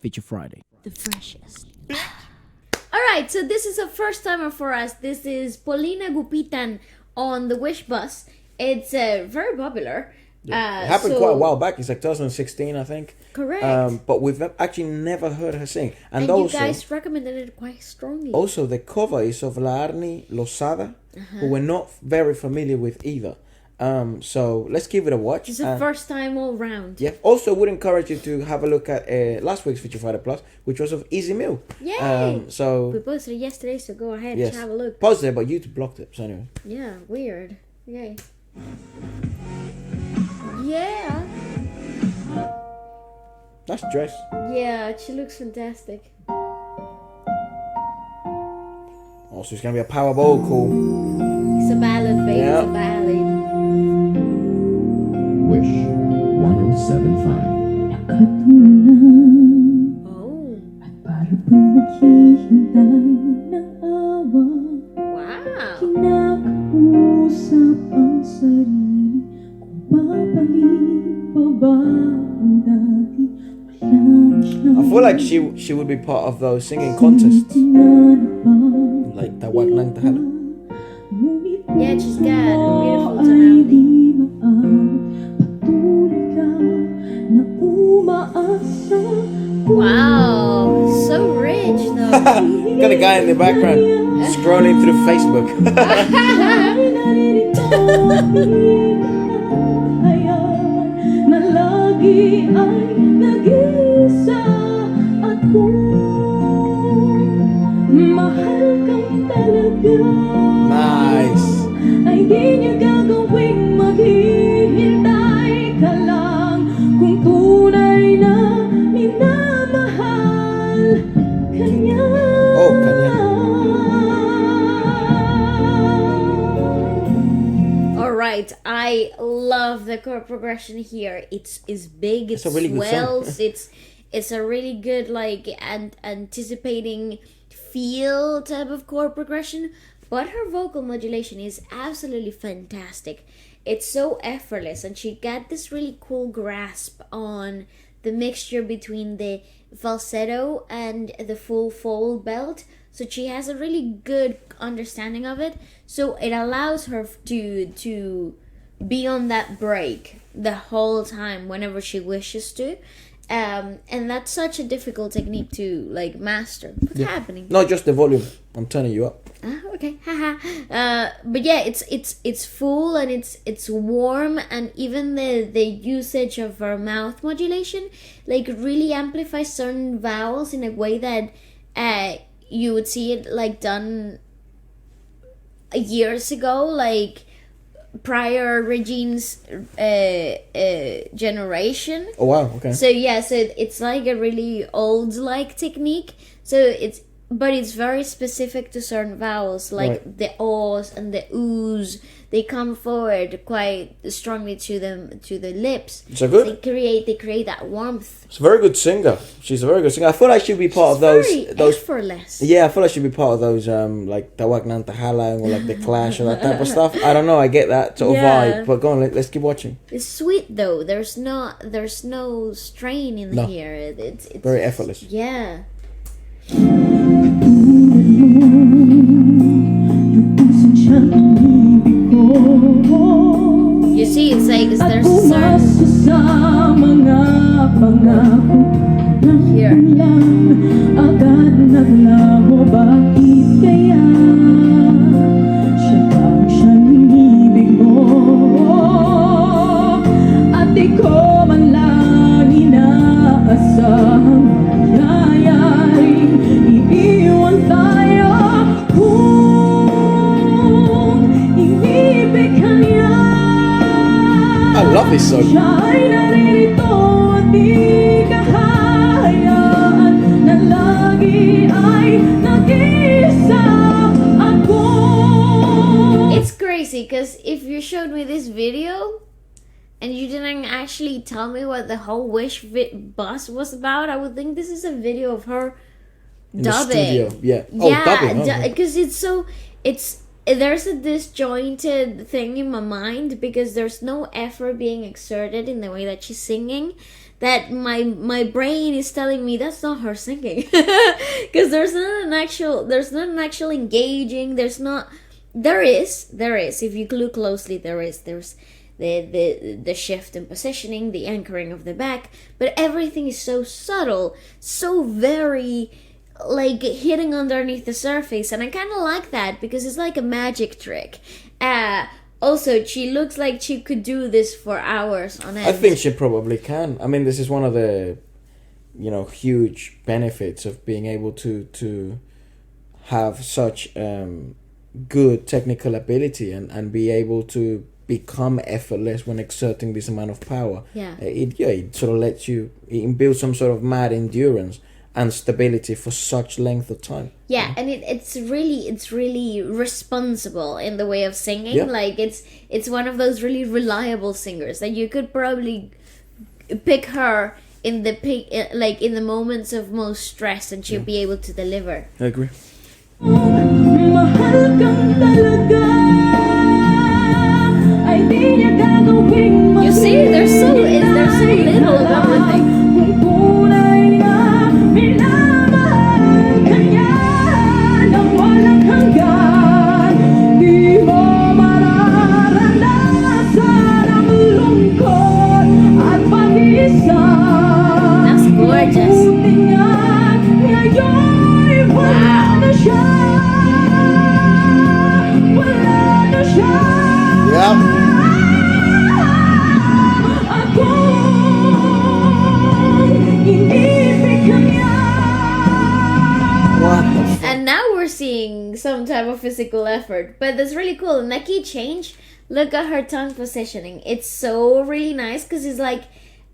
Feature Friday. The freshest. Alright, so this is a first timer for us. This is Pauline Agupitan on the Wish Bus. It's very popular. It happened quite a while back. It's like 2016, I think. Correct. But we've actually never heard her sing. And also, you guys recommended it quite strongly. Also, the cover is of Laarni Losada, who we're not very familiar with either. So let's give it a watch. It's a first time all round. Yeah. Also, would encourage you to have a look at last week's Feature Friday Plus, which was of Easy Meal. Yay! So we posted it yesterday, so go ahead and have a look. Posted it, but YouTube blocked it. So anyway. Yeah, weird. Yay. Yeah. Nice dress. Yeah, she looks fantastic. Also, it's gonna be a power vocal. It's a ballad, baby. Yeah. It's a ballad. Wish 1075. Oh. I feel like she would be part of those singing contests, like Tawag ng Tahala. Yeah, she's got a beautiful tonality. Wow, so rich though. Got a guy in the background scrolling through Facebook. Nice. Oh, Kanya. Alright, I love the chord progression here. It's big, it It's a really good song. swells, it's a really good like anticipating feel type of chord progression, but her vocal modulation is absolutely fantastic. It's so effortless, and she got this really cool grasp on the mixture between the falsetto and the full fold belt. So she has a really good understanding of it. So it allows her to be on that break the whole time whenever she wishes to. And that's such a difficult technique to like master. What's happening? Not just the volume. I'm turning you up. Okay, haha. But yeah, it's full and it's warm, and even the usage of her mouth modulation like really amplifies certain vowels in a way that you would see it like done years ago, like prior Regine's generation. Oh wow, okay. So yeah, so it's like a really old like technique. So it's very specific to certain vowels, like the ohs and the oos. They come forward quite strongly to the lips. So good. They create that warmth. She's a very good singer. She's a very good singer. I feel like she'd be part of those. Effortless. Yeah, I feel like she'd be part of those like Tawag ng Tahala or like the Clash or that type of stuff. I don't know. I get that sort of vibe. But go on, let's keep watching. It's sweet though. There's no strain in here. It's very effortless. Yeah. You see, it's like there's a certain here. I love this song. It's crazy because if you showed me this video and you didn't actually tell me what the whole Wish bus was about, I would think this is a video of her In dubbing. the studio. Yeah. Oh, dubbing. Because there's a disjointed thing in my mind because there's no effort being exerted in the way that she's singing. that my brain is telling me that's not her singing, because there's not an actual engaging. There is if you look closely, there's the shift in positioning, the anchoring of the back, but everything is so subtle, so very like hitting underneath the surface, and I kind of like that because it's like a magic trick. Also, she looks like she could do this for hours on end. I think she probably can. I mean, this is one of the, huge benefits of being able to have such good technical ability and be able to become effortless when exerting this amount of power. Yeah. It sort of lets you, it builds some sort of mad endurance and stability for such length of time. Yeah, and it's really responsible in the way of singing. Yeah. Like it's one of those really reliable singers that you could probably pick her in the moments of most stress, and she'll be able to deliver. I agree. Mahal kang talaga, ay di niya gagawing You see, there's so little of everything. Kung tunay na minamahal ka niya nang walang hanggan, di mo mararanasan ang lungkot at pag-isa. That's gorgeous. Buti nga ngayon'y wala na siya. Wala na siya. Yep. What the fuck? And now we're seeing some type of physical effort, but that's really cool. And the key change, look at her tongue positioning. It's so really nice because it's like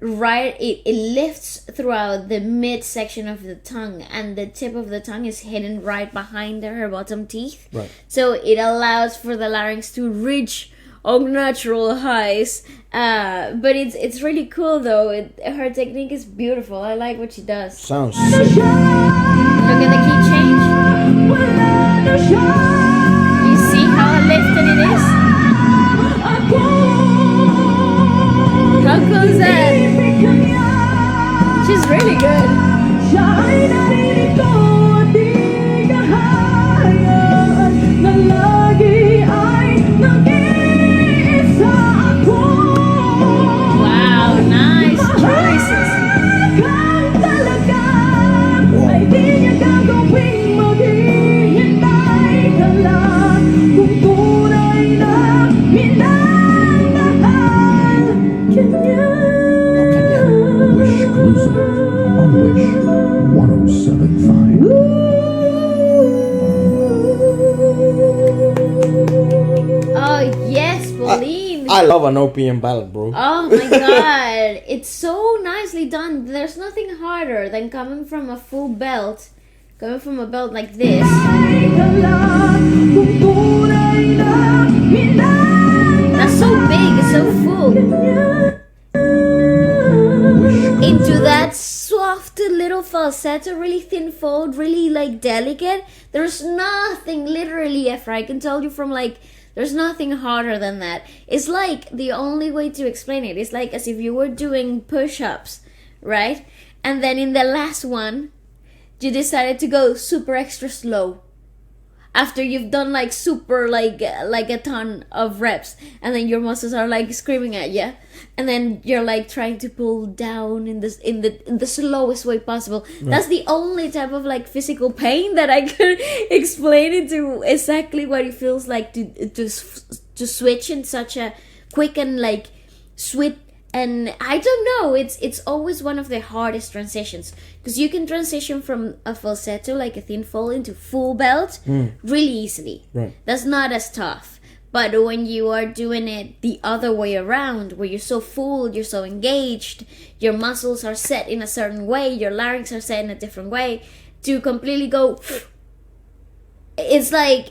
it lifts throughout the midsection of the tongue, and the tip of the tongue is hidden right behind her bottom teeth. Right. So it allows for the larynx to reach unnatural highs. But it's really cool though. Her technique is beautiful. I like what she does. Sounds sick. Look at the key change. You see how lifted it is? How cool is that? She's really good. Wow, nice choices. Exclusive on Wish 1075. Oh yes, Pauline. I love an opium ballad, bro. Oh my god, it's so nicely done. There's nothing harder than coming from a full belt, coming from a belt like this. That's so big, it's so full. Into that soft little falsetto, really thin fold, really like delicate. There's nothing, literally, Efra, I can tell you from there's nothing harder than that. It's like, the only way to explain it is like as if you were doing push-ups, right? And then in the last one, you decided to go super extra slow. After you've done super like a ton of reps, and then your muscles are screaming at you, and then you're trying to pull down in the slowest way possible. Right. That's the only type of physical pain that I could explain into exactly what it feels like to switch in such a quick and swift. And I don't know, it's always one of the hardest transitions, because you can transition from a falsetto, like a thin fold, into full belt really easily. Right. That's not as tough. But when you are doing it the other way around, where you're so full, you're so engaged, your muscles are set in a certain way, your larynx are set in a different way, to completely go, it's I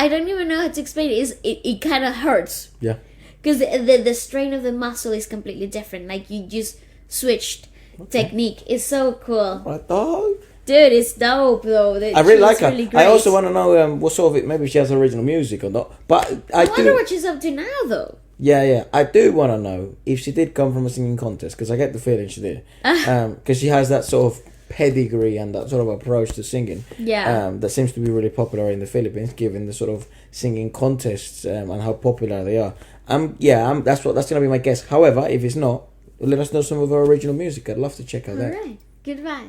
don't even know how to explain it. It kind of hurts. Yeah. Because the strain of the muscle is completely different. You just switched technique. It's so cool. What dog? Dude, it's dope though. I really like her. Really I also want to know what sort of it. Maybe she has original music or not. But I wonder what she's up to now though. Yeah. I do want to know if she did come from a singing contest, because I get the feeling she did. Because she has that sort of pedigree and that sort of approach to singing. Yeah. That seems to be really popular in the Philippines, given the sort of singing contests and how popular they are. That's gonna be my guess. However, if it's not, let us know some of her original music. I'd love to check out that. All right. Goodbye.